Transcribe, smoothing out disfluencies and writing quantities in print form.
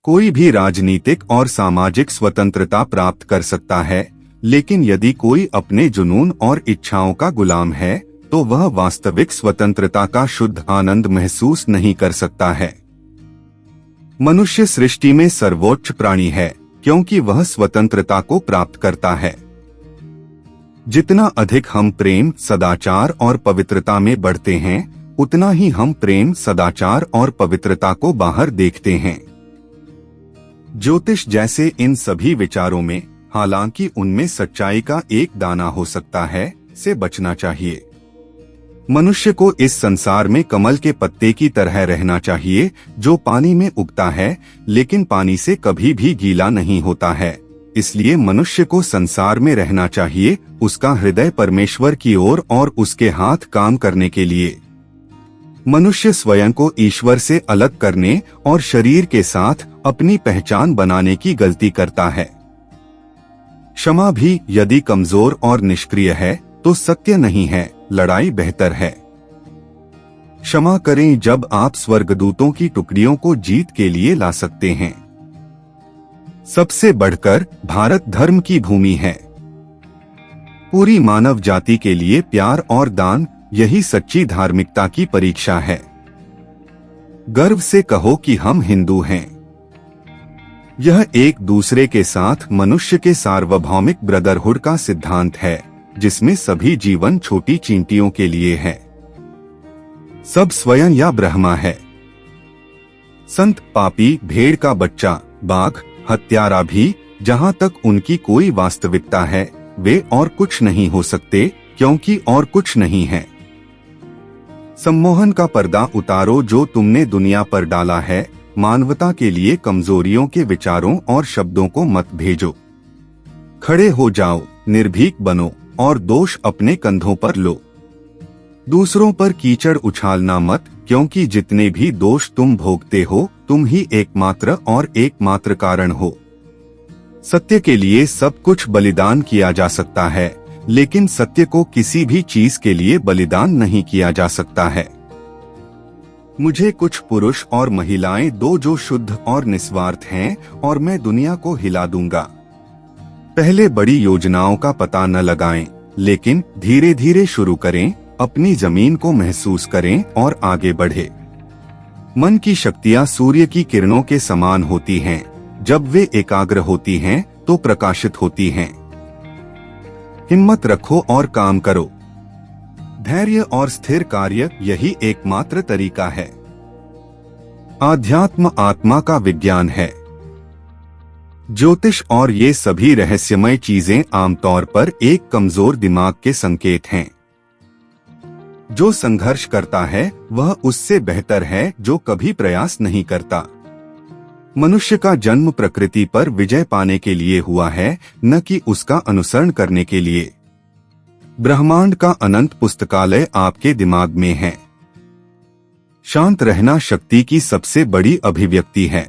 कोई भी राजनीतिक और सामाजिक स्वतंत्रता प्राप्त कर सकता है, लेकिन यदि कोई अपने जुनून और इच्छाओं का गुलाम है तो वह वास्तविक स्वतंत्रता का शुद्ध आनंद महसूस नहीं कर सकता है। मनुष्य सृष्टि में सर्वोच्च प्राणी है क्योंकि वह स्वतंत्रता को प्राप्त करता है। जितना अधिक हम प्रेम, सदाचार और पवित्रता में बढ़ते हैं, उतना ही हम प्रेम, सदाचार और पवित्रता को बाहर देखते हैं। ज्योतिष जैसे इन सभी विचारों में, हालांकि उनमें सच्चाई का एक दाना हो सकता है, से बचना चाहिए। मनुष्य को इस संसार में कमल के पत्ते की तरह रहना चाहिए, जो पानी में उगता है लेकिन पानी से कभी भी गीला नहीं होता है। इसलिए मनुष्य को संसार में रहना चाहिए, उसका हृदय परमेश्वर की ओर और उसके हाथ काम करने के लिए। मनुष्य स्वयं को ईश्वर से अलग करने और शरीर के साथ अपनी पहचान बनाने की गलती करता है। क्षमा भी यदि कमजोर और निष्क्रिय है तो सत्य नहीं है, लड़ाई बेहतर है। क्षमा करें जब आप स्वर्गदूतों की टुकड़ियों को जीत के लिए ला सकते हैं। सबसे बढ़कर भारत धर्म की भूमि है। पूरी मानव जाति के लिए प्यार और दान, यही सच्ची धार्मिकता की परीक्षा है। गर्व से कहो कि हम हिंदू हैं। यह एक दूसरे के साथ मनुष्य के सार्वभौमिक ब्रदरहुड का सिद्धांत है, जिसमें सभी जीवन छोटी चींटियों के लिए है। सब स्वयं या ब्रह्मा है। संत, पापी, भेड़ का बच्चा, बाघ, हत्यारा भी, जहां तक उनकी कोई वास्तविकता है, वे और कुछ नहीं हो सकते, क्योंकि और कुछ नहीं है। सम्मोहन का पर्दा उतारो जो तुमने दुनिया पर डाला है। मानवता के लिए कमजोरियों के विचारों और शब्दों को मत भेजो। खड़े हो जाओ, निर्भीक बनो और दोष अपने कंधों पर लो। दूसरों पर कीचड़ उछालना मत, क्योंकि जितने भी दोष तुम भोगते हो, तुम ही एकमात्र कारण हो। सत्य के लिए सब कुछ बलिदान किया जा सकता है, लेकिन सत्य को किसी भी चीज के लिए बलिदान नहीं किया जा सकता है। मुझे कुछ पुरुष और महिलाएं दो जो शुद्ध और निस्वार्थ हैं, और मैं दुनिया को हिला दूंगा। पहले बड़ी योजनाओं का पता न लगाएं, लेकिन धीरे धीरे शुरू करें, अपनी जमीन को महसूस करें और आगे बढ़े। मन की शक्तियां सूर्य की किरणों के समान होती हैं। जब वे एकाग्र होती हैं तो प्रकाशित होती हैं। हिम्मत रखो और काम करो। धैर्य और स्थिर कार्य, यही एकमात्र तरीका है। आध्यात्म आत्मा का विज्ञान है। ज्योतिष और ये सभी रहस्यमय चीजें आमतौर पर एक कमजोर दिमाग के संकेत हैं। जो संघर्ष करता है वह उससे बेहतर है जो कभी प्रयास नहीं करता। मनुष्य का जन्म प्रकृति पर विजय पाने के लिए हुआ है, न कि उसका अनुसरण करने के लिए। ब्रह्मांड का अनंत पुस्तकालय आपके दिमाग में है। शांत रहना शक्ति की सबसे बड़ी अभिव्यक्ति है।